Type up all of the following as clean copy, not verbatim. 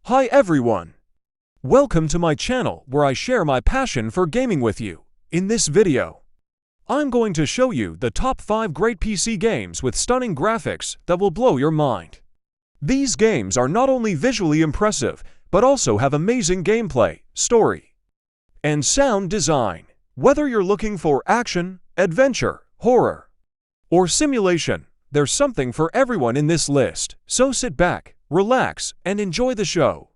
Hi everyone! Welcome to my channel where I share my passion for gaming with you. In this video, I'm going to show you the top 5 great PC games with stunning graphics that will blow your mind. These games are not only visually impressive, but also have amazing gameplay, story, and sound design. Whether you're looking for action, adventure, horror, or simulation, there's something for everyone in this list. So sit back, relax, and enjoy the show.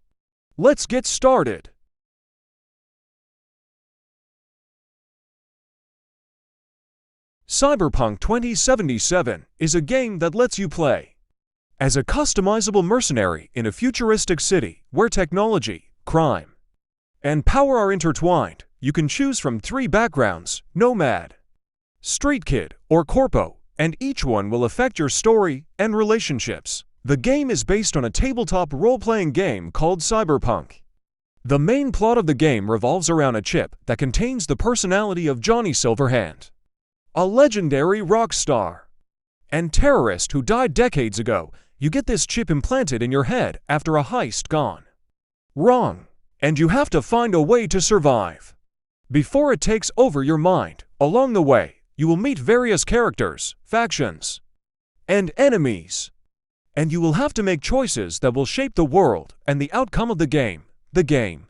Let's get started. Cyberpunk 2077 is a game that lets you play as a customizable mercenary in a futuristic city where technology, crime, and power are intertwined. You can choose from 3 backgrounds: Nomad, Street Kid, or Corpo, and each one will affect your story and relationships. The game is based on a tabletop role-playing game called Cyberpunk. The main plot of the game revolves around a chip that contains the personality of Johnny Silverhand, a legendary rock star and terrorist who died decades ago. You get this chip implanted in your head after a heist gone wrong, and you have to find a way to survive before it takes over your mind. Along the way, you will meet various characters, factions, and enemies, and you will have to make choices that will shape the world and the outcome of the game. The game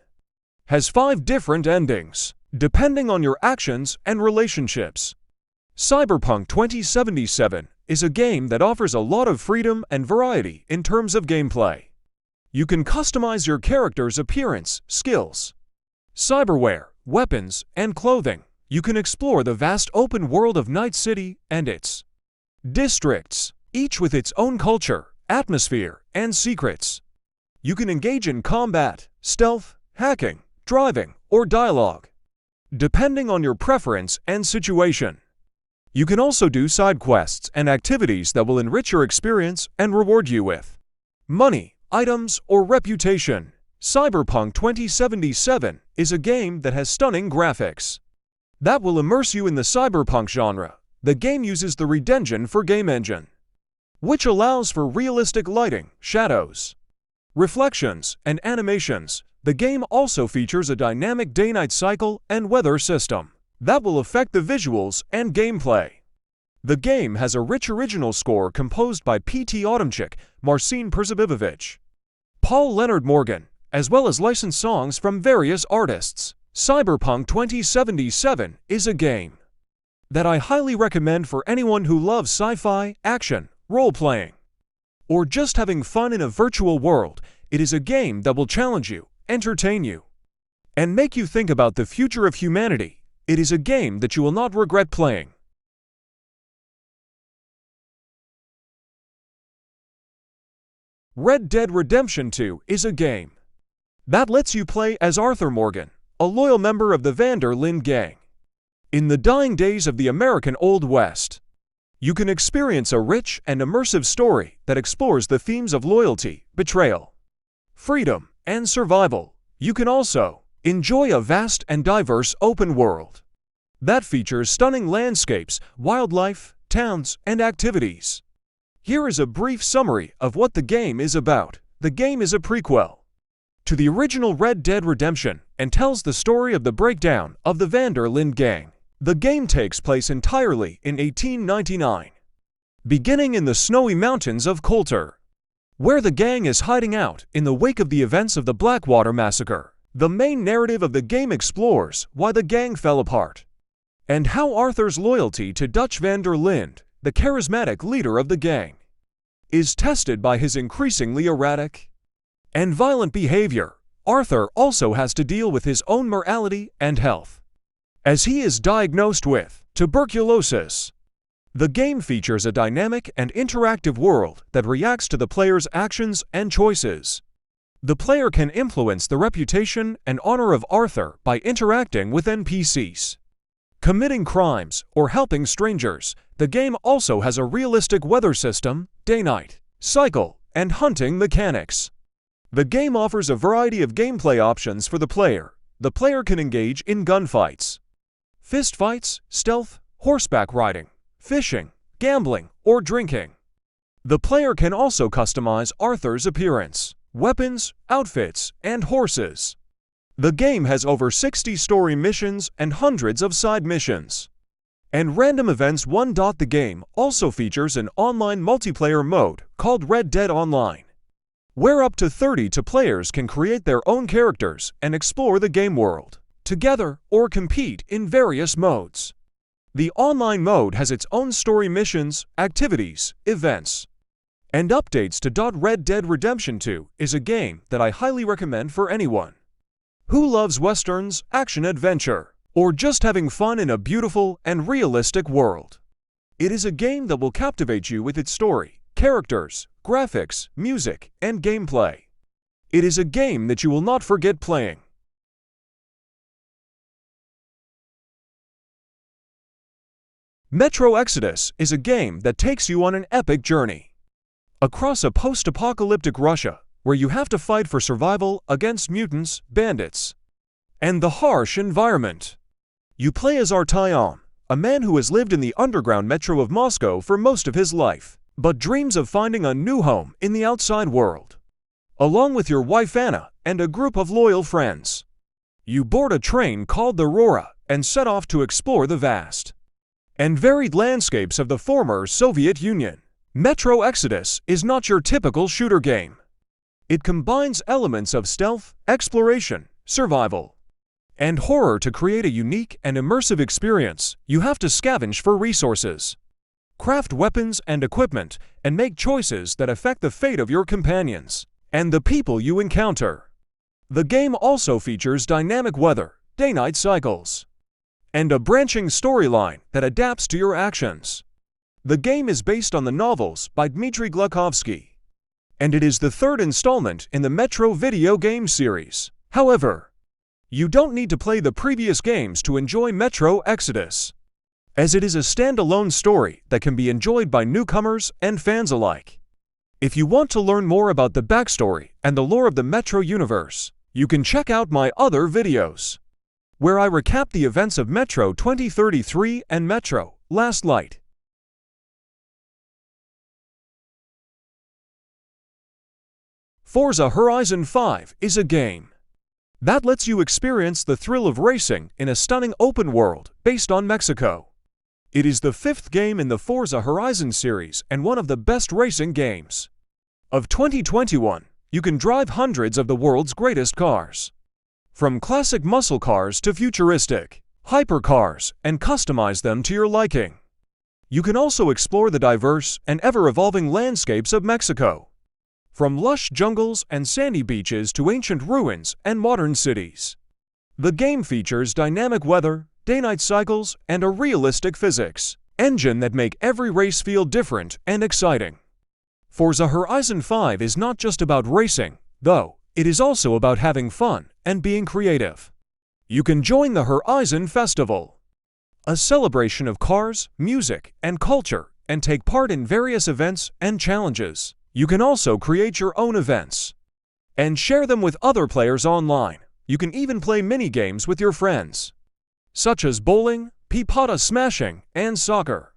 has 5 different endings, depending on your actions and relationships. Cyberpunk 2077 is a game that offers a lot of freedom and variety in terms of gameplay. You can customize your character's appearance, skills, cyberware, weapons, and clothing. You can explore the vast open world of Night City and its districts, each with its own culture, atmosphere, and secrets. You can engage in combat, stealth, hacking, driving, or dialogue, depending on your preference and situation. You can also do side quests and activities that will enrich your experience and reward you with money, items, or reputation. Cyberpunk 2077 is a game that has stunning graphics that will immerse you in the cyberpunk genre. The game uses the Red Engine for game engine, which allows for realistic lighting, shadows, reflections, and animations. The game also features a dynamic day-night cycle and weather system that will affect the visuals and gameplay. The game has a rich original score composed by P.T. Autumnchik, Marcin Perzebievich, Paul Leonard Morgan, as well as licensed songs from various artists. Cyberpunk 2077 is a game that I highly recommend for anyone who loves sci-fi, action, role-playing, or just having fun in a virtual world. It is a game that will challenge you, entertain you, and make you think about the future of humanity. It is a game that you will not regret playing. Red Dead Redemption 2 is a game that lets you play as Arthur Morgan, a loyal member of the Van der Linde gang. In the dying days of the American Old West, you can experience a rich and immersive story that explores the themes of loyalty, betrayal, freedom, and survival. You can also enjoy a vast and diverse open world that features stunning landscapes, wildlife, towns, and activities. Here is a brief summary of what the game is about. The game is a prequel to the original Red Dead Redemption and tells the story of the breakdown of the Van der Linde gang. The game takes place entirely in 1899, beginning in the snowy mountains of Coulter, where the gang is hiding out in the wake of the events of the Blackwater Massacre. The main narrative of the game explores why the gang fell apart and how Arthur's loyalty to Dutch van der Linde, the charismatic leader of the gang, is tested by his increasingly erratic and violent behavior. Arthur also has to deal with his own morality and health, as he is diagnosed with tuberculosis. The game features a dynamic and interactive world that reacts to the player's actions and choices. The player can influence the reputation and honor of Arthur by interacting with NPCs, committing crimes, or helping strangers. The game also has a realistic weather system, day-night cycle, and hunting mechanics. The game offers a variety of gameplay options for the player. The player can engage in gunfights, fistfights, stealth, horseback riding, fishing, gambling, or drinking. The player can also customize Arthur's appearance, weapons, outfits, and horses. The game has over 60 story missions and hundreds of side missions. And random events. The game also features an online multiplayer mode called Red Dead Online, where up to 32 players can create their own characters and explore the game world together or compete in various modes. The online mode has its own story missions, activities, events, and updates to Red Dead Redemption 2 is a game that I highly recommend for anyone who loves westerns, action-adventure, or just having fun in a beautiful and realistic world. It is a game that will captivate you with its story, characters, graphics, music, and gameplay. It is a game that you will not forget playing. Metro Exodus is a game that takes you on an epic journey across a post-apocalyptic Russia, where you have to fight for survival against mutants, bandits, and the harsh environment. You play as Artyom, a man who has lived in the underground metro of Moscow for most of his life, but dreams of finding a new home in the outside world. Along with your wife Anna and a group of loyal friends, you board a train called the Aurora and set off to explore the vast and varied landscapes of the former Soviet Union. Metro Exodus is not your typical shooter game. It combines elements of stealth, exploration, survival, and horror to create a unique and immersive experience. You have to scavenge for resources, craft weapons and equipment, and make choices that affect the fate of your companions and the people you encounter. The game also features dynamic weather, day-night cycles, and a branching storyline that adapts to your actions. The game is based on the novels by Dmitry Glukhovsky, and it is the third installment in the Metro video game series. However, you don't need to play the previous games to enjoy Metro Exodus, as it is a standalone story that can be enjoyed by newcomers and fans alike. If you want to learn more about the backstory and the lore of the Metro universe, you can check out my other videos, where I recap the events of Metro 2033 and Metro Last Light. Forza Horizon 5 is a game that lets you experience the thrill of racing in a stunning open world based on Mexico. It is the fifth game in the Forza Horizon series and one of the best racing games of 2021. You can drive hundreds of the world's greatest cars, from classic muscle cars to futuristic hypercars, and customize them to your liking. You can also explore the diverse and ever-evolving landscapes of Mexico, from lush jungles and sandy beaches to ancient ruins and modern cities. The game features dynamic weather, day-night cycles, and a realistic physics engine that make every race feel different and exciting. Forza Horizon 5 is not just about racing, though. It is also about having fun and being creative. You can join the Horizon Festival, a celebration of cars, music, and culture, and take part in various events and challenges. You can also create your own events and share them with other players online. You can even play mini-games with your friends, such as bowling, pipata smashing, and soccer.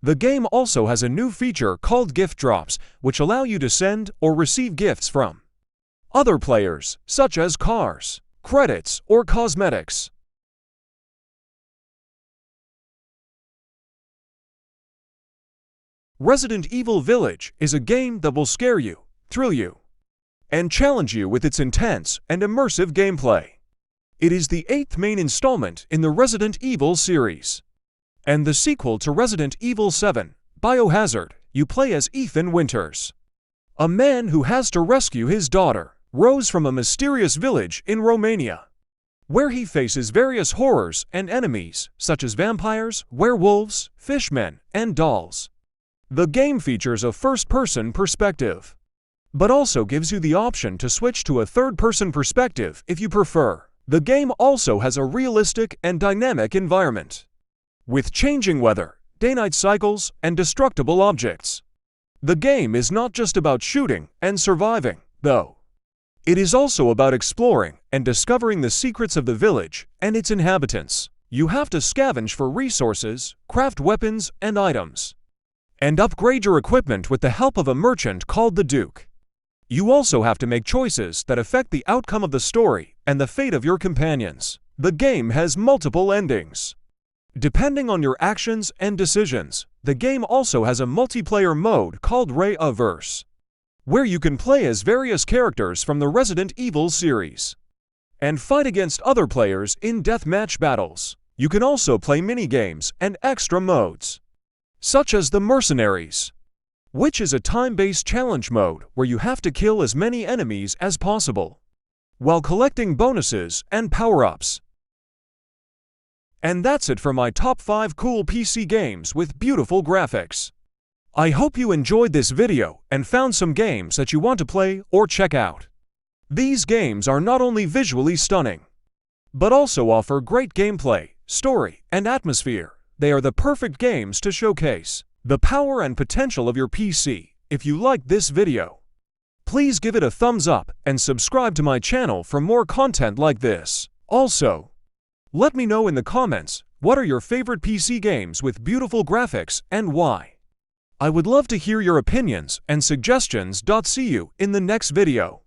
The game also has a new feature called gift drops, which allow you to send or receive gifts from other players, such as cars, credits, or cosmetics. Resident Evil Village is a game that will scare you, thrill you, and challenge you with its intense and immersive gameplay. It is the 8th main installment in the Resident Evil series, and the sequel to Resident Evil 7, Biohazard. You play as Ethan Winters, a man who has to rescue his daughter, Rose, from a mysterious village in Romania, where he faces various horrors and enemies such as vampires, werewolves, fishmen, and dolls. The game features a first-person perspective, but also gives you the option to switch to a third-person perspective if you prefer. The game also has a realistic and dynamic environment, with changing weather, day-night cycles, and destructible objects. The game is not just about shooting and surviving, though. It is also about exploring and discovering the secrets of the village and its inhabitants. You have to scavenge for resources, craft weapons and items, and upgrade your equipment with the help of a merchant called the Duke. You also have to make choices that affect the outcome of the story and the fate of your companions. The game has multiple endings. Depending on your actions and decisions, the game also has a multiplayer mode called Ray-Averse, where you can play as various characters from the Resident Evil series and fight against other players in deathmatch battles. You can also play mini-games and extra modes, such as the Mercenaries, which is a time-based challenge mode where you have to kill as many enemies as possible, while collecting bonuses and power-ups. And that's it for my top 5 cool PC games with beautiful graphics. I hope you enjoyed this video and found some games that you want to play or check out. These games are not only visually stunning, but also offer great gameplay, story, and atmosphere. They are the perfect games to showcase the power and potential of your PC. If you liked this video, please give it a thumbs up and subscribe to my channel for more content like this. Also, let me know in the comments what are your favorite PC games with beautiful graphics and why. I would love to hear your opinions and suggestions. See you in the next video.